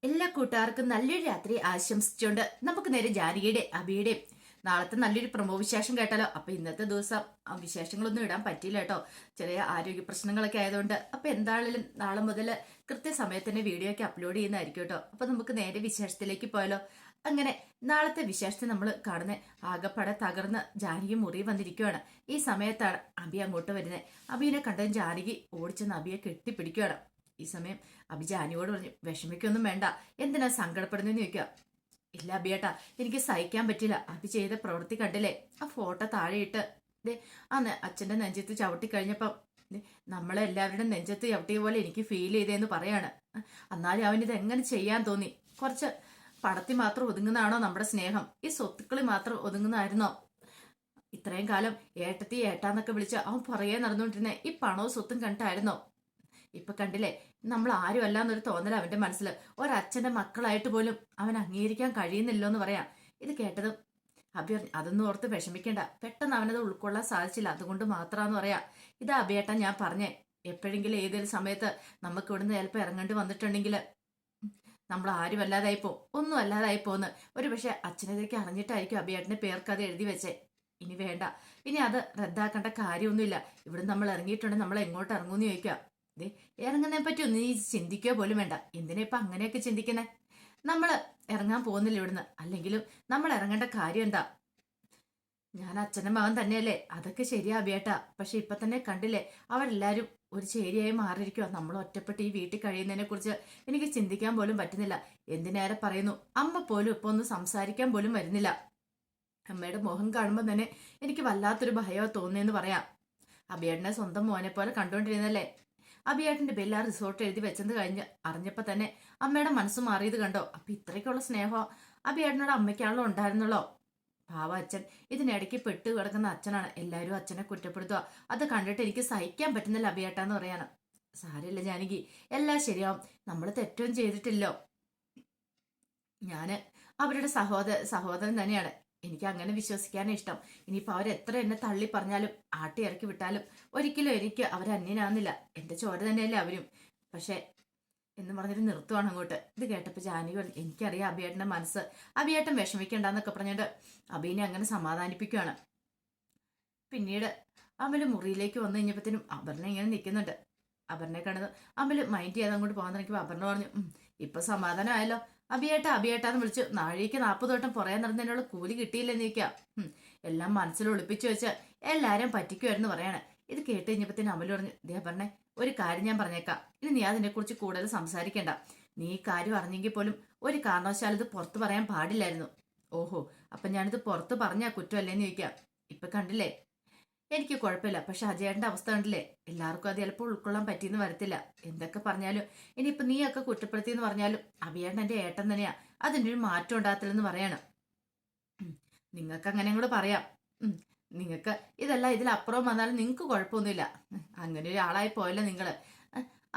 എല്ലാ കൂട്ടുകാർക്കും നല്ലൊരു രാത്രി ആശംസിച്ചുകൊണ്ട് നമുക്ക് നേരെ ജാനകിയുടെ അബിയുടെയും നാളത്തെ നല്ലൊരു പ്രമോ വിശേഷം കേട്ടാലോ. അപ്പൊ ഇന്നത്തെ ദിവസം ആ വിശേഷങ്ങളൊന്നും ഇടാൻ പറ്റിയില്ല കേട്ടോ, ചെറിയ ആരോഗ്യ പ്രശ്നങ്ങളൊക്കെ ആയതുകൊണ്ട്. അപ്പൊ എന്താണെങ്കിലും നാളെ മുതൽ കൃത്യസമയത്ത് വീഡിയോ ഒക്കെ അപ്ലോഡ് ചെയ്യുന്നതായിരിക്കും കേട്ടോ. അപ്പൊ നമുക്ക് നേരെ വിശേഷത്തിലേക്ക് പോയാലോ. അങ്ങനെ നാളത്തെ വിശേഷത്തെ നമ്മൾ കാണുന്ന ആകപ്പാടെ തകർന്ന് ജാനകി മുറി വന്നിരിക്കുകയാണ്. ഈ സമയത്താണ് അബി അങ്ങോട്ട് വരുന്നത്. അബിയെ കണ്ടതും ജാനകി ഓടിച്ചെന്ന് അബിയെ കെട്ടിപ്പിടിക്കുകയാണ്. ഈ സമയം അബി ജാനിയോട് പറഞ്ഞു, വിഷമിക്കൊന്നും വേണ്ട, എന്തിനാ സങ്കടപ്പെടുന്നതെന്ന് ചോദിക്കുക. ഇല്ല അബിയേട്ടാ, എനിക്ക് സഹിക്കാൻ പറ്റില്ല. അബി ചെയ്ത പ്രവൃത്തി കണ്ടില്ലേ, ആ ഫോട്ടോ താഴെയിട്ട് ദേ അന്ന് അച്ഛൻ്റെ നെഞ്ചത്ത് ചവിട്ടി കഴിഞ്ഞപ്പം നമ്മളെ എല്ലാവരുടെ നെഞ്ചത്ത് ചവിട്ടിയ പോലെ എനിക്ക് ഫീൽ ചെയ്തേന്ന് പറയാണ്. എന്നാലും അവനിത് എങ്ങനെ ചെയ്യാൻ തോന്നി? കുറച്ച് പണത്തിൽ മാത്രം ഒതുങ്ങുന്നതാണോ നമ്മുടെ സ്നേഹം? ഈ സ്വത്തുക്കളിൽ മാത്രം ഒതുങ്ങുന്നതായിരുന്നോ? ഇത്രയും കാലം ഏട്ടത്തി ഏട്ടാന്നൊക്കെ വിളിച്ച് അവൻ പുറകെ നടന്നുകൊണ്ടിരുന്നേ ഈ പണവും സ്വത്തും കണ്ടിട്ടായിരുന്നോ? ഇപ്പൊ കണ്ടില്ലേ, നമ്മൾ ആരും അല്ല എന്നൊരു തോന്നൽ അവന്റെ മനസ്സിൽ. ഒരച്ഛന്റെ മക്കളായിട്ട് പോലും അവൻ അംഗീകരിക്കാൻ കഴിയുന്നില്ലോ എന്ന് പറയാം. ഇത് കേട്ടതും അബി പറഞ്ഞു, അതൊന്നും ഓർത്ത് വിഷമിക്കണ്ട, പെട്ടെന്ന് അവനത് ഉൾക്കൊള്ളാൻ സാധിച്ചില്ല, അതുകൊണ്ട് മാത്രാന്ന് പറയാ. ഇതാ അബിയേട്ടൻ ഞാൻ പറഞ്ഞേ, എപ്പോഴെങ്കിലും ഏതൊരു സമയത്ത് നമുക്ക് ഇവിടുന്ന് ചിലപ്പോൾ ഇറങ്ങേണ്ടി വന്നിട്ടുണ്ടെങ്കിൽ നമ്മൾ ആരും അല്ലാതായിപ്പോ, ഒന്നും അല്ലാതായിപ്പോന്ന്. ഒരു പക്ഷെ അച്ഛനതൊക്കെ അറിഞ്ഞിട്ടായിരിക്കും അബിയേട്ടന്റെ പേർക്ക് അത് എഴുതി വെച്ചേ. ഇനി വേണ്ട, ഇനി അത് റദ്ദാക്കേണ്ട കാര്യമൊന്നുമില്ല. ഇവിടെ നമ്മൾ ഇറങ്ങിയിട്ടുണ്ടെങ്കിൽ നമ്മൾ എങ്ങോട്ട് ഇറങ്ങുമെന്ന് ചോദിക്കാം. ഇറങ്ങുന്നതിനെ പറ്റി ഒന്നും നീ ചിന്തിക്കുക പോലും വേണ്ട. എന്തിനാ ഇപ്പൊ അങ്ങനെയൊക്കെ ചിന്തിക്കുന്നേ? നമ്മൾ ഇറങ്ങാൻ പോകുന്നില്ല ഇവിടുന്ന്, അല്ലെങ്കിലും നമ്മൾ ഇറങ്ങേണ്ട കാര്യം എന്താ? ഞാൻ അച്ഛനും മകൻ തന്നെയല്ലേ, അതൊക്കെ ശരിയാ അബിയേട്ടാ. പക്ഷെ ഇപ്പൊ തന്നെ കണ്ടില്ലേ, അവരെല്ലാരും ഒരു ചേരിയായി മാറിയിരിക്കുക. നമ്മൾ ഒറ്റപ്പെട്ട് ഈ വീട്ടിൽ കഴിയുന്നതിനെ കുറിച്ച് എനിക്ക് ചിന്തിക്കാൻ പോലും പറ്റുന്നില്ല. എന്തിനേറെ പറയുന്നു, അമ്മ പോലും ഇപ്പൊ ഒന്ന് സംസാരിക്കാൻ പോലും വരുന്നില്ല. അമ്മയുടെ മുഖം കാണുമ്പോൾ തന്നെ എനിക്ക് വല്ലാത്തൊരു ഭയമോ തോന്നിയെന്ന് പറയാം. അബിയേട്ടനെ സ്വന്തം മോനെ പോലെ കണ്ടുകൊണ്ടിരുന്നല്ലേ. അബിയേട്ടന്റെ പേരിൽ ആ റിസോർട്ട് എഴുതി വെച്ചത് കഴിഞ്ഞ് അറിഞ്ഞപ്പോ തന്നെ അമ്മയുടെ മനസ്സ് മാറിയത് കണ്ടോ? അപ്പൊ ഇത്രയ്ക്കുള്ള സ്നേഹം അബിയേട്ടനോട് അമ്മയ്ക്കാണല്ലോ ഉണ്ടായിരുന്നല്ലോ. പാവ അച്ഛൻ, ഇതിനിടയ്ക്ക് പെട്ട് കിടക്കുന്ന അച്ഛനാണ്. എല്ലാവരും അച്ഛനെ കുറ്റപ്പെടുത്തുക. അത് കണ്ടിട്ട് എനിക്ക് സഹിക്കാൻ പറ്റുന്നില്ല അബിയേട്ടാന്ന് പറയാണ്. സാരമില്ല ജാനകി, എല്ലാം ശരിയാവും. നമ്മൾ തെറ്റൊന്നും ചെയ്തിട്ടില്ലോ. ഞാന് അവരുടെ സഹോദരൻ തന്നെയാണ്. എനിക്ക് അങ്ങനെ വിശ്വസിക്കാനേ ഇഷ്ടം. ഇനിയിപ്പോൾ അവരെത്ര എന്നെ തള്ളി പറഞ്ഞാലും ആട്ടി ഇറക്കി വിട്ടാലും ഒരിക്കലും എനിക്ക് അവരന്യനാവുന്നില്ല. എന്റെ ചോര തന്നെയല്ലേ അവരും. പക്ഷെ എന്ന് പറഞ്ഞിട്ട് നിർത്തുവാണ് അങ്ങോട്ട്. ഇത് കേട്ടപ്പോൾ ജാനകി പറഞ്ഞു, എനിക്കറിയാം അഭിയേട്ടന്റെ മനസ്സ്, അഭിയേട്ടൻ വിഷമിക്കണ്ടെന്നൊക്കെ പറഞ്ഞിട്ട് അഭിനെ അങ്ങനെ സമാധാനിപ്പിക്കുകയാണ്. പിന്നീട് അമല് മുറിയിലേക്ക് വന്നു കഴിഞ്ഞപ്പോഴത്തേനും അപർണ ഇങ്ങനെ നിൽക്കുന്നുണ്ട്. അപർണയെ കണ്ടത് അമല് മൈൻഡ് ചെയ്യാതെ അങ്ങോട്ട് പോകാൻ തുടങ്ങിയപ്പോൾ അപർണ പറഞ്ഞു, ഇപ്പൊ സമാധാനമായല്ലോ. അബിയേട്ടാന്ന് വിളിച്ചു. നാഴിക്ക് 40 വട്ടം പുറകെ നടന്നതിനുള്ള കൂലി കിട്ടിയില്ലെന്ന് ചോദിക്കാം. എല്ലാം മനസ്സിൽ ഒളിപ്പിച്ചു വെച്ച് എല്ലാരും പറ്റിക്കുമായിരുന്നു പറയാണ്. ഇത് കേട്ട് കഴിഞ്ഞപ്പത്തിന് അമല് പറഞ്ഞു, ദേ പറഞ്ഞേ, ഒരു കാര്യം ഞാൻ പറഞ്ഞേക്കാം. ഇനി നീ അതിനെ കുറിച്ച് കൂടുതൽ സംസാരിക്കണ്ട. നീ ഈ കാര്യം അറിഞ്ഞെങ്കിൽ പോലും ഒരു കാരണവശാലും ഇത് പുറത്ത് പറയാൻ പാടില്ലായിരുന്നു. ഓഹോ, അപ്പൊ ഞാനിത് പുറത്ത് പറഞ്ഞാ കുറ്റമല്ലേന്ന് ചോദിക്കാം. ഇപ്പൊ കണ്ടില്ലേ, എനിക്ക് കുഴപ്പമില്ല. പക്ഷെ അജയേട്ടന്റെ അവസ്ഥ കണ്ടില്ലേ, എല്ലാവർക്കും അത് ചിലപ്പോൾ ഉൾക്കൊള്ളാൻ പറ്റിയെന്ന് വരത്തില്ല. എന്തൊക്കെ പറഞ്ഞാലും ഇനിയിപ്പൊ നീയൊക്കെ കുറ്റപ്പെടുത്തിയെന്ന് പറഞ്ഞാലും അഭിയേട്ടൻ എന്റെ ഏട്ടൻ തന്നെയാ, അതിൻ്റെ ഒരു മാറ്റം ഉണ്ടാകത്തില്ലെന്ന് പറയാണ്. നിങ്ങൾക്ക് അങ്ങനെ കൂടെ പറയാം. നിങ്ങൾക്ക് ഇതല്ല ഇതിലപ്പുറം വന്നാലും നിങ്ങൾക്ക് കുഴപ്പമൊന്നുമില്ല. അങ്ങനെ ഒരാളായി പോയല്ലോ നിങ്ങള്.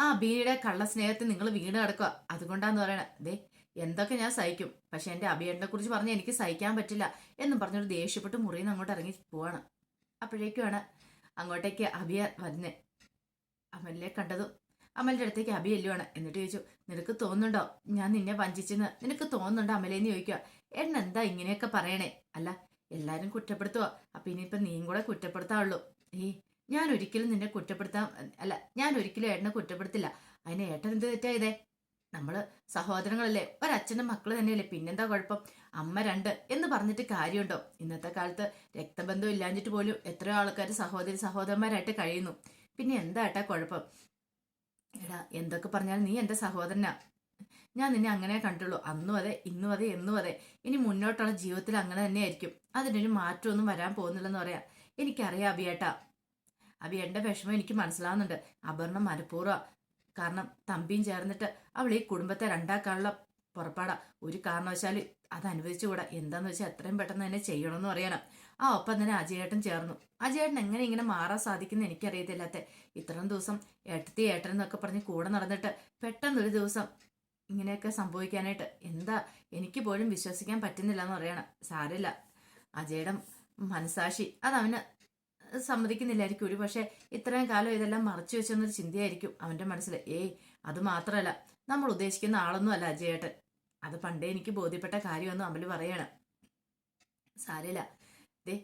ആ അഭിയുടെ കള്ള സ്നേഹത്തിൽ നിങ്ങൾ വീണ് കിടക്കുക. അതുകൊണ്ടാന്ന് പറയണേ. ദേ എന്തൊക്കെ ഞാൻ സഹിക്കും, പക്ഷെ എന്റെ അഭിയേട്ടനെ കുറിച്ച് പറഞ്ഞാൽ എനിക്ക് സഹിക്കാൻ പറ്റില്ല എന്നും പറഞ്ഞൊരു ദേഷ്യപ്പെട്ട് മുറിയിൽ നിന്ന് അങ്ങോട്ട് ഇറങ്ങി പോവാണ്. അപ്പോഴേക്കുമാണ് അങ്ങോട്ടേക്ക് അബിയ വരുന്നേ. അമലിനെ കണ്ടതും അമലിന്റെ അടുത്തേക്ക് അബി എല്ലുവാണ്. എന്നിട്ട് ചോദിച്ചു, നിനക്ക് തോന്നുന്നുണ്ടോ ഞാൻ നിന്നെ വഞ്ചിച്ചെന്ന്? നിനക്ക് തോന്നുന്നുണ്ടോ അമലേന്ന് ചോദിക്കുക. എന്താ ഇങ്ങനെയൊക്കെ പറയണേ? അല്ല, എല്ലാരും കുറ്റപ്പെടുത്തുക, അപ്പൊ ഇനിയിപ്പൊ നീയും കൂടെ കുറ്റപ്പെടുത്താവുള്ളൂ. ഞാൻ ഒരിക്കലും നിന്നെ കുറ്റപ്പെടുത്താൻ അല്ല, ഞാൻ ഒരിക്കലും ഏട്ടനെ കുറ്റപ്പെടുത്തില്ല. അതിന് ഏട്ടൻ എന്ത് തെറ്റാ ഇതേ? നമ്മള് സഹോദരങ്ങളല്ലേ, ഒരച്ഛന്റെ മക്കള് തന്നെയല്ലേ, പിന്നെന്താ കുഴപ്പം? അമ്മ 2 എന്ന് പറഞ്ഞിട്ട് കാര്യമുണ്ടോ? ഇന്നത്തെ കാലത്ത് രക്തബന്ധം ഇല്ലാഞ്ഞിട്ട് പോലും എത്രയോ ആൾക്കാർ സഹോദരന്മാരായിട്ട് കഴിയുന്നു. പിന്നെ എന്താ ഏട്ടാ കുഴപ്പം? എടാ, എന്തൊക്കെ പറഞ്ഞാലും നീ എന്റെ സഹോദരനാ. ഞാൻ നിന്നെ അങ്ങനെ കണ്ടുള്ളൂ. അന്നും അതെ, ഇന്നും അതെ, എന്നും അതെ. ഇനി മുന്നോട്ടുള്ള ജീവിതത്തിൽ അങ്ങനെ തന്നെയായിരിക്കും. അതിനൊരു മാറ്റമൊന്നും വരാൻ പോകുന്നില്ലെന്ന് പറയാം. എനിക്കറിയാം അഭിയേട്ടാ, അഭിയേട്ടന്റെ വിഷമം എനിക്ക് മനസ്സിലാവുന്നുണ്ട്. അപർണ മനഃപൂർവ്വം, കാരണം തമ്പിയും ചേർന്നിട്ട് അവൾ ഈ കുടുംബത്തെ രണ്ടാക്കാനുള്ള പുറപ്പാടാ. ഒരു കാരണവശാല് അത് അനുവദിച്ചുകൂടാ. എന്താന്ന് വെച്ചാൽ എത്രയും പെട്ടെന്ന് തന്നെ ചെയ്യണമെന്ന് പറയണം. ഒപ്പം തന്നെ അജയേട്ടൻ ചേർന്നു. അജയേട്ടൻ എങ്ങനെ ഇങ്ങനെ മാറാൻ സാധിക്കുന്ന എനിക്കറിയത്തില്ലാത്ത. ഇത്രയും ദിവസം ഏട്ടത്തി ഏട്ടൻ എന്നൊക്കെ പറഞ്ഞ് കൂടെ നടന്നിട്ട് പെട്ടെന്നൊരു ദിവസം ഇങ്ങനെയൊക്കെ സംഭവിക്കാനായിട്ട് എന്താ എനിക്ക് പോലും വിശ്വസിക്കാൻ പറ്റുന്നില്ല എന്ന് പറയണം. സാരമില്ല, അജയുടെ മനസാക്ഷി അതവന് സമ്മതിക്കുന്നില്ലായിരിക്കും. ഒരു പക്ഷെ ഇത്രയും കാലം ഇതെല്ലാം മറച്ചു വെച്ചെന്നൊരു ചിന്തയായിരിക്കും അവന്റെ മനസ്സിൽ. അത് മാത്രമല്ല, നമ്മൾ ഉദ്ദേശിക്കുന്ന ആളൊന്നും അല്ല അജയേട്ടൻ. അത് പണ്ടേ എനിക്ക് ബോധ്യപ്പെട്ട കാര്യമൊന്നും അമല് പറയാണ്. സാരമില്ല. ദേ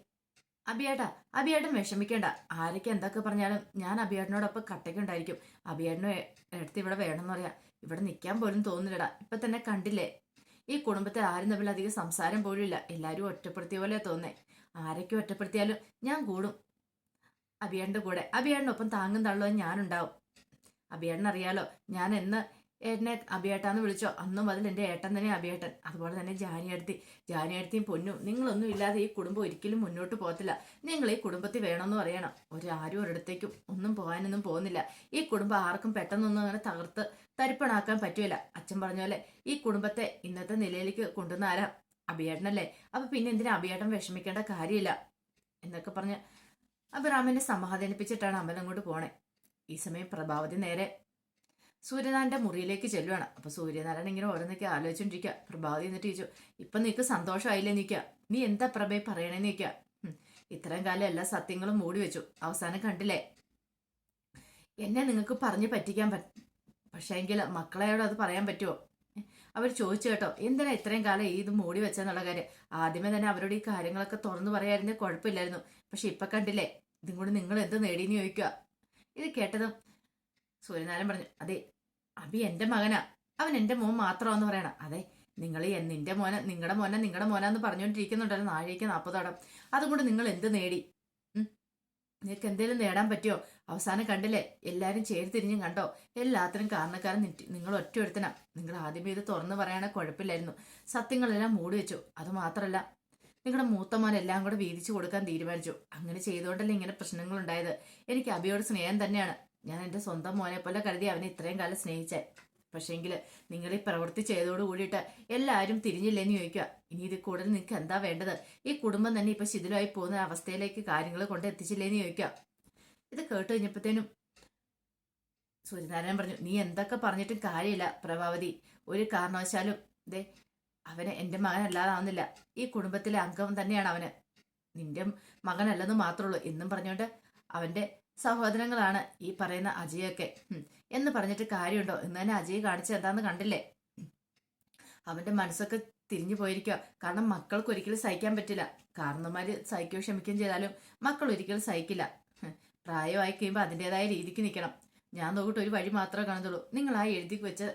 അഭിയേട്ടാ, അഭിയേട്ടൻ വിഷമിക്കേണ്ട. ആരൊക്കെ എന്തൊക്കെ പറഞ്ഞാലും ഞാൻ അഭിയേട്ടനോടൊപ്പം കട്ടയ്ക്കുണ്ടായിരിക്കും. അഭിയേട്ടനും എടുത്ത് ഇവിടെ വേണമെന്ന് പറയാം. ഇവിടെ നിൽക്കാൻ പോലും തോന്നില്ലടാ. ഇപ്പൊ തന്നെ കണ്ടില്ലേ, ഈ കുടുംബത്തിൽ ആരും തമ്മിൽ അധികം സംസാരം പോലും ഇല്ല. എല്ലാവരും ഒറ്റപ്പെടുത്തിയ പോലെ തോന്നേ. ആരൊക്കെ ഒറ്റപ്പെടുത്തിയാലും ഞാൻ കൂടും അഭിയേട്ടൻ്റെ കൂടെ. അഭിയേട്ടനൊപ്പം താങ്ങും തള്ളുവാൻ ഞാനുണ്ടാവും. അഭിയേട്ടനറിയാലോ, ഞാൻ എന്ന് എന്നെ അഭിയേട്ടാന്ന് വിളിച്ചോ അന്നും മുതൽ എൻ്റെ ഏട്ടൻ തന്നെ അഭിയേട്ടൻ. അതുപോലെ തന്നെ ജാനിയടുത്തിയും പൊന്നും, നിങ്ങളൊന്നും ഇല്ലാതെ ഈ കുടുംബം ഒരിക്കലും മുന്നോട്ട് പോകത്തില്ല. നിങ്ങൾ ഈ കുടുംബത്തിൽ വേണമെന്ന് പറയണം. ആരും ഒരിടത്തേക്കും ഒന്നും പോകാനൊന്നും പോകുന്നില്ല. ഈ കുടുംബം ആർക്കും പെട്ടെന്നൊന്നും അങ്ങനെ തകർത്ത് തരിപ്പണാക്കാൻ പറ്റൂല. അച്ഛൻ പറഞ്ഞ പോലെ ഈ കുടുംബത്തെ ഇന്നത്തെ നിലയിലേക്ക് കൊണ്ടുവന്ന ആരാ? അഭിയേട്ടനല്ലേ. അപ്പൊ പിന്നെ എന്തിനാ അഭിയേട്ടൻ വിഷമിക്കേണ്ട കാര്യമില്ല എന്നൊക്കെ പറഞ്ഞ് അഭിറാമിനെ സമാധാനിപ്പിച്ചിട്ടാണ് അമ്പലം അങ്ങോട്ട് പോണേ. ഈ സമയം പ്രഭാവതി നേരെ സൂര്യനാരായണന്റെ മുറിയിലേക്ക് ചെല്ലുവാണ്. അപ്പൊ സൂര്യനാരായണൻ ഇങ്ങനെ ഓരോന്നൊക്കെ ആലോചിച്ചോണ്ടിരിക്കുക. പ്രഭാവതി എന്നിട്ട് ചോദിച്ചു, ഇപ്പൊ നിനക്ക് സന്തോഷമായില്ലേ നിൽക്കുക? നീ എന്താ പ്രഭയെ പറയണേ നിൽക്കുക? ഇത്രയും കാലം എല്ലാ സത്യങ്ങളും മൂടി വെച്ചു. അവസാനം കണ്ടില്ലേ, എന്നെ നിങ്ങൾക്ക് പറഞ്ഞു പറ്റിക്കാൻ പക്ഷേ എങ്കിൽ മക്കളെയോട് അത് പറയാൻ പറ്റുമോ? അവർ ചോദിച്ചു കേട്ടോ, എന്തിനാ ഇത്രയും കാലം ഇത് മൂടി വെച്ചെന്നുള്ള കാര്യം. ആദ്യമേ തന്നെ അവരോട് ഈ കാര്യങ്ങളൊക്കെ തുറന്നു പറയായിരുന്നേ കുഴപ്പമില്ലായിരുന്നു. പക്ഷെ ഇപ്പൊ കണ്ടില്ലേ, ഇതും കൂടി നിങ്ങൾ എന്ത് നേടിയെന്ന് ചോദിക്കുക. ഇത് കേട്ടതും സൂര്യനാരായണൻ പറഞ്ഞു, അതെ അഭി എന്റെ മകനാ, അവൻ എന്റെ മോൻ മാത്രമാന്ന് പറയണം. അതെ, നിങ്ങൾ നിന്റെ മോനെ നിങ്ങളുടെ മോനാന്ന് പറഞ്ഞുകൊണ്ടിരിക്കുന്നുണ്ടല്ലോ നാഴിക 40 അതുകൊണ്ട് നിങ്ങൾ എന്ത് നേടി? നിങ്ങൾക്ക് എന്തെങ്കിലും നേടാൻ പറ്റിയോ? അവസാനം കണ്ടില്ലേ, എല്ലാരും ചേർത്തിരിഞ്ഞും കണ്ടോ? എല്ലാത്തിനും കാരണക്കാരൻ നിങ്ങൾ ഒറ്റയൊരുത്തനാ. നിങ്ങൾ ആദ്യമേ ഇത് തുറന്നു പറയാനേ കുഴപ്പമില്ലായിരുന്നു. സത്യങ്ങളെല്ലാം മൂടി വെച്ചു. അത് മാത്രമല്ല, നിങ്ങളുടെ മൂത്തമാൻ എല്ലാം കൂടെ വീതിച്ചു കൊടുക്കാൻ തീരുമാനിച്ചു. അങ്ങനെ ചെയ്തുകൊണ്ടല്ലേ ഇങ്ങനെ പ്രശ്നങ്ങൾ ഉണ്ടായത്. എനിക്ക് അഭിയോട് സ്നേഹം തന്നെയാണ്. ഞാൻ എൻ്റെ സ്വന്തം മോനെ പോലെ കരുതി അവനെ ഇത്രയും കാലം സ്നേഹിച്ചേ. പക്ഷേങ്കിൽ നിങ്ങൾ ഈ പ്രവൃത്തി ചെയ്തോട് കൂടിയിട്ട് എല്ലാവരും തിരിഞ്ഞില്ലേന്ന് ചോദിക്കുക. ഇനി ഇത് കൂടുതൽ നിങ്ങൾക്ക് എന്താ വേണ്ടത്? ഈ കുടുംബം തന്നെ ഇപ്പൊ ശിഥിലമായി പോകുന്ന അവസ്ഥയിലേക്ക് കാര്യങ്ങൾ കൊണ്ട് എത്തിച്ചില്ലേന്ന് ചോദിക്കുക. ഇത് കേട്ട് കഴിഞ്ഞപ്പോഴത്തേനും സൂര്യനാരായണൻ പറഞ്ഞു, നീ എന്തൊക്കെ പറഞ്ഞിട്ടും കാര്യമില്ല പ്രഭാവതി. ഒരു കാരണവശാലും ദേ അവന് എൻ്റെ മകനല്ലാതാവുന്നില്ല. ഈ കുടുംബത്തിലെ അംഗം തന്നെയാണ് അവന്. നിന്റെ മകനല്ലെന്ന് മാത്രമുള്ളൂ എന്നും പറഞ്ഞുകൊണ്ട് അവന്റെ സഹോദരങ്ങളാണ് ഈ പറയുന്ന അജയൊക്കെ എന്ന് പറഞ്ഞിട്ട് കാര്യമുണ്ടോ? എന്ന് തന്നെ അജയ് കാണിച്ച എന്താന്ന് കണ്ടില്ലേ? അവന്റെ മനസ്സൊക്കെ തിരിഞ്ഞു പോയിരിക്കുക. കാരണം മക്കൾക്ക് ഒരിക്കലും സഹിക്കാൻ പറ്റില്ല. കാരണന്മാര് സഹിക്കുകയോ ക്ഷമിക്കുകയും ചെയ്താലും മക്കൾ ഒരിക്കലും സഹിക്കില്ല. പ്രായമായി കഴിയുമ്പോൾ അതിൻ്റെതായ രീതിക്ക് നിൽക്കണം. ഞാൻ നോക്കിയിട്ട് ഒരു വഴി മാത്രമേ കാണുന്നുള്ളൂ. നിങ്ങൾ ആ എഴുതി വെച്ച്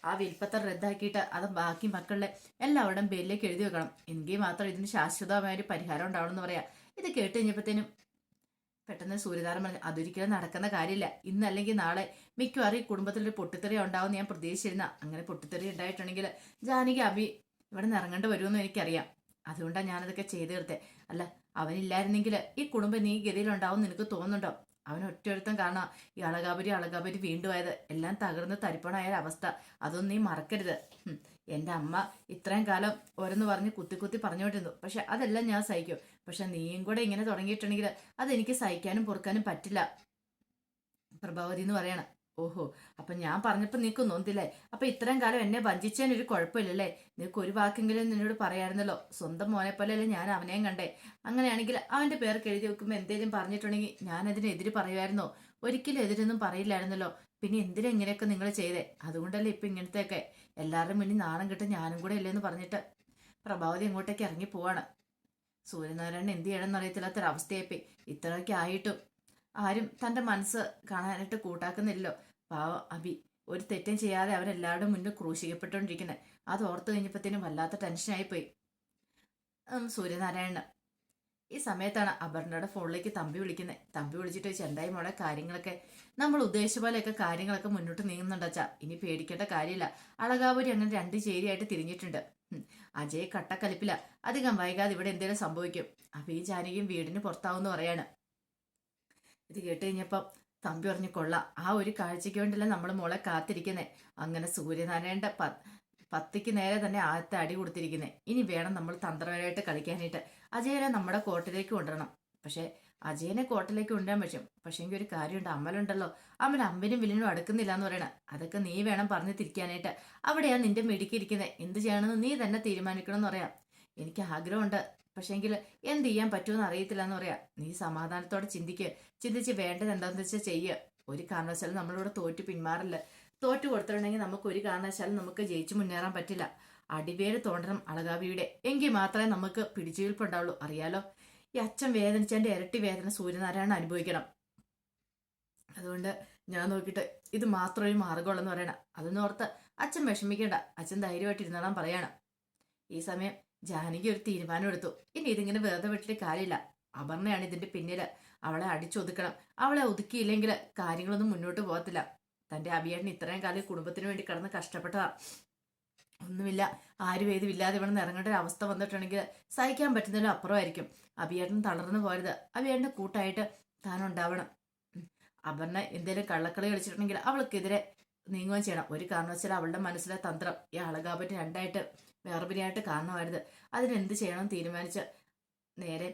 ആ വിൽപ്പത്രം റദ്ദാക്കിയിട്ട് അത് ബാക്കി മക്കളുടെ എല്ലാവരുടെയും പേരിലേക്ക് എഴുതി വെക്കണം. എങ്കിൽ മാത്രം ഇതിന് ശാശ്വതമായ ഒരു പരിഹാരം ഉണ്ടാവണം എന്ന് പറയാം. ഇത് കേട്ട് കഴിഞ്ഞപ്പോഴത്തേനും പെട്ടെന്ന് സൂര്യനാരായണൻ പറഞ്ഞു, അതൊരിക്കലും നടക്കുന്ന കാര്യമില്ല. ഇന്നല്ലെങ്കിൽ നാളെ മിക്കവാറും ഈ കുടുംബത്തിലൊരു പൊട്ടിത്തെറി ഉണ്ടാവും ഞാൻ പ്രതീക്ഷിച്ചിരുന്ന. അങ്ങനെ പൊട്ടിത്തെറി ഉണ്ടായിട്ടുണ്ടെങ്കിൽ ജാനകി അഭി ഇവിടെ നിന്ന് ഇറങ്ങേണ്ടി വരുമെന്ന് എനിക്കറിയാം. അതുകൊണ്ടാണ് ഞാനതൊക്കെ ചെയ്തു തീർത്തേ. അല്ല, അവനില്ലായിരുന്നെങ്കിൽ ഈ കുടുംബം നീ ഗതിയിലുണ്ടാവും നിനക്ക് തോന്നുന്നുണ്ടോ? അവൻ ഒറ്റയൊരുത്തം കാരണം ഈ അളകാപുരി വീണ്ടും ആയത്. എല്ലാം തകർന്ന് തരിപ്പണായ അവസ്ഥ. അതൊന്നും നീ മറക്കരുത്. എൻ്റെ അമ്മ ഇത്രയും കാലം ഓരോന്ന് പറഞ്ഞ് കുത്തി പറഞ്ഞുകൊണ്ടിരുന്നു. പക്ഷെ അതെല്ലാം ഞാൻ സഹിക്കും. പക്ഷെ നീയും കൂടെ ഇങ്ങനെ തുടങ്ങിയിട്ടുണ്ടെങ്കിൽ അതെനിക്ക് സഹിക്കാനും പൊറുക്കാനും പറ്റില്ല പ്രഭാവതി എന്ന് പറയണം. ഓഹോ, അപ്പൊ ഞാൻ പറഞ്ഞപ്പോ നീക്ക് നോന്നില്ലേ? അപ്പൊ ഇത്രയും കാലം എന്നെ വഞ്ചിച്ചതിനൊരു കുഴപ്പമില്ലല്ലേ? നിനക്ക് ഒരു വാക്കെങ്കിലും നിന്നോട് പറയായിരുന്നല്ലോ. സ്വന്തം മോനെ പോലെയല്ലേ ഞാൻ അവനെയും കണ്ടേ. അങ്ങനെയാണെങ്കിൽ അവന്റെ പേർക്ക് എഴുതി വെക്കുമ്പോൾ എന്തെങ്കിലും പറഞ്ഞിട്ടുണ്ടെങ്കിൽ ഞാൻ അതിനെതിര് പറയുമായിരുന്നോ? ഒരിക്കലും എതിരൊന്നും പറയില്ലായിരുന്നല്ലോ. പിന്നെ എന്തിനാ ഇങ്ങനെയൊക്കെ നിങ്ങൾ ചെയ്തേ? അതുകൊണ്ടല്ലേ ഇപ്പൊ ഇങ്ങനത്തെയൊക്കെ എല്ലാവരുടെ മുന്നിൽ നാണം കിട്ടും ഞാനും കൂടെ ഇല്ലെന്ന് പറഞ്ഞിട്ട് പ്രഭാവതി അങ്ങോട്ടേക്ക് ഇറങ്ങി പോവാണ്. സൂര്യനാരായണൻ എന്ത് ചെയ്യണമെന്ന് അറിയത്തില്ലാത്തൊരവസ്ഥയായിപ്പോയി. ഇത്രയൊക്കെ ആയിട്ടും ആരും തന്റെ മനസ്സ് കാണാനായിട്ട് കൂട്ടാക്കുന്നില്ലല്ലോ. പാവം അഭി ഒരു തെറ്റും ചെയ്യാതെ അവരെല്ലാവരുടെ മുന്നിൽ ക്രൂശിക്കപ്പെട്ടുകൊണ്ടിരിക്കുന്നത്. അത് ഓർത്തു കഴിഞ്ഞപ്പോഴത്തേനും വല്ലാത്ത ടെൻഷനായിപ്പോയി സൂര്യനാരായണന്. ഈ സമയത്താണ് അപർണയുടെ ഫോണിലേക്ക് തമ്പി വിളിക്കുന്നത്. തമ്പി വിളിച്ചിട്ട് ചോദിച്ചു, എന്തായി മോളെ കാര്യങ്ങളൊക്കെ? നമ്മൾ ഉദ്ദേശിച്ച പോലെയൊക്കെ കാര്യങ്ങളൊക്കെ മുന്നോട്ട് നീങ്ങുന്നുണ്ടച്ചാ. ഇനി പേടിക്കേണ്ട കാര്യമില്ല. അളകാപുരി അങ്ങനെ 2 ചേരിയായിട്ട് തിരിഞ്ഞിട്ടുണ്ട്. അജയ് കട്ടക്കലിപ്പില്ല. അധികം വൈകാതെ ഇവിടെ എന്തെങ്കിലും സംഭവിക്കും. അപ്പൊ ഈ ജാനകിയും വീടിന് പുറത്താവെന്ന് പറയാണ്. ഇത് കേട്ട് കഴിഞ്ഞപ്പം തമ്പി പറഞ്ഞു, കൊള്ളാം, ആ ഒരു കാഴ്ചയ്ക്ക് വേണ്ടിയല്ല നമ്മൾ മോളെ കാത്തിരിക്കുന്നേ. അങ്ങനെ സൂര്യനാരായണന്റെ പത്തിക്ക് നേരെ തന്നെ ആദ്യത്തെ അടി കൊടുത്തിരിക്കുന്നത്. ഇനി വേണം നമ്മൾ തന്ത്രപരമായിട്ട് കളിക്കാനായിട്ട്. അജയനെ നമ്മുടെ കോർട്ടിലേക്ക് കൊണ്ടുവരണം. പക്ഷെ അജയനെ കോർട്ടിലേക്ക് കൊണ്ടുവരാൻ പറ്റും. പക്ഷെ എങ്കിൽ ഒരു കാര്യമുണ്ട്, അമലുണ്ടല്ലോ, അമൽ അമ്പിനും വില്ലിനും അടുക്കുന്നില്ല എന്ന് പറയണം. അതൊക്കെ നീ വേണം പറഞ്ഞു തിരിക്കാനായിട്ട്. അവിടെയാ നിന്റെ മിടുക്കിയിരിക്കുന്നത്. എന്ത് ചെയ്യണമെന്ന് നീ തന്നെ തീരുമാനിക്കണം എന്ന് പറയാം. എനിക്ക് ആഗ്രഹമുണ്ട്, പക്ഷേങ്കിൽ എന്ത് ചെയ്യാൻ പറ്റുമെന്ന് അറിയത്തില്ല എന്ന് പറയാം. നീ സമാധാനത്തോടെ ചിന്തിച്ച് വേണ്ടത് എന്താണെന്ന് വെച്ചാൽ ചെയ്യുക. ഒരു കാരണവശാലും നമ്മളിവിടെ തോറ്റു പിന്മാറില്ല. തോറ്റു കൊടുത്തിട്ടുണ്ടെങ്കിൽ നമുക്ക് ഒരു കാരണവശാലും നമുക്ക് ജയിച്ചു മുന്നേറാൻ പറ്റില്ല. അടിവേര് തോണ്ടണം അളകാവിയുടെ, എങ്കിൽ മാത്രമേ നമുക്ക് പിടിച്ചുവീൽപ്പുണ്ടാവുള്ളൂ. അറിയാലോ, ഈ അച്ഛൻ വേദനിച്ചതിന്റെ ഇരട്ടി വേദന സൂര്യനാരായണൻ അനുഭവിക്കണം. അതുകൊണ്ട് ഞാൻ നോക്കിയിട്ട് ഇത് മാത്രം ഒരു മാർഗമുള്ളെന്ന് പറയണം. അതൊന്നും ഓർത്ത് അച്ഛൻ വിഷമിക്കേണ്ട, അച്ഛൻ ധൈര്യമായിട്ട് ഇരുന്നോളാൻ പറയണം. ഈ സമയം ജാനകി ഒരു തീരുമാനം എടുത്തു. ഇനി ഇതിങ്ങനെ വെറുതെ വിട്ടിട്ട് കാര്യമില്ല. അപർണയാണ് ഇതിന്റെ പിന്നില്. അവളെ അടിച്ചൊതുക്കണം. അവളെ ഒതുക്കിയില്ലെങ്കിൽ കാര്യങ്ങളൊന്നും മുന്നോട്ട് പോകത്തില്ല. തന്റെ അഭിയേട്ടൻ ഇത്രയും കാലം കുടുംബത്തിന് വേണ്ടി കിടന്ന് കഷ്ടപ്പെട്ടതാ. ഒന്നുമില്ല, ആരും ഏതുമില്ലാതെ ഇവിടെ നിന്ന് ഇറങ്ങേണ്ട ഒരു അവസ്ഥ വന്നിട്ടുണ്ടെങ്കിൽ സഹിക്കാൻ പറ്റുന്നതിലും അപ്പുറമായിരിക്കും. അഭിയേട്ടൻ തളർന്നു പോരുത്. അഭിയേട്ടന്റെ കൂട്ടായിട്ട് താനുണ്ടാവണം. അപർണ എന്തേലും കള്ളക്കളി കളിച്ചിട്ടുണ്ടെങ്കിൽ അവൾക്കെതിരെ നീങ്ങുകയും ചെയ്യണം. ഒരു കാരണവശാലും അവളുടെ മനസ്സിലെ തന്ത്രം ഈ അളകാപറ്റി രണ്ടായിട്ട് വേർപിരിയായിട്ട് കാരണമായത്. അതിനെന്ത് ചെയ്യണം തീരുമാനിച്ച് നേരെ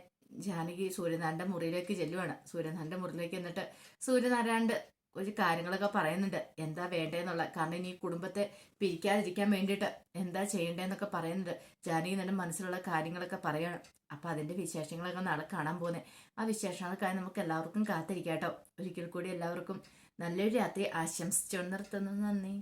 ജാനകി സൂര്യനാരായണന്റെ മുറിയിലേക്ക് ചെല്ലുവാണ്. സൂര്യനാരായണന്റെ മുറിയിലേക്ക് എന്നിട്ട് സൂര്യനാരായണന്റെ ഒരു കാര്യങ്ങളൊക്കെ പറയുന്നുണ്ട്, എന്താ വേണ്ടതെന്നുള്ള. കാരണം ഇനി കുടുംബത്തെ പിരിക്കാതിരിക്കാൻ വേണ്ടിയിട്ട് എന്താ ചെയ്യേണ്ടതെന്നൊക്കെ പറയുന്നുണ്ട്. ജാനകി തന്നെ മനസ്സിലുള്ള കാര്യങ്ങളൊക്കെ പറയണം. അപ്പൊ അതിന്റെ വിശേഷങ്ങളൊക്കെ നാളെ കാണാൻ പോകുന്നത്. ആ വിശേഷങ്ങൾക്കായി നമുക്ക് എല്ലാവർക്കും കാത്തിരിക്കാട്ടോ. ഒരിക്കൽ കൂടി എല്ലാവർക്കും നല്ലൊരു രാത്രി ആശംസിച്ചു നിർത്തുന്നു. നന്ദി.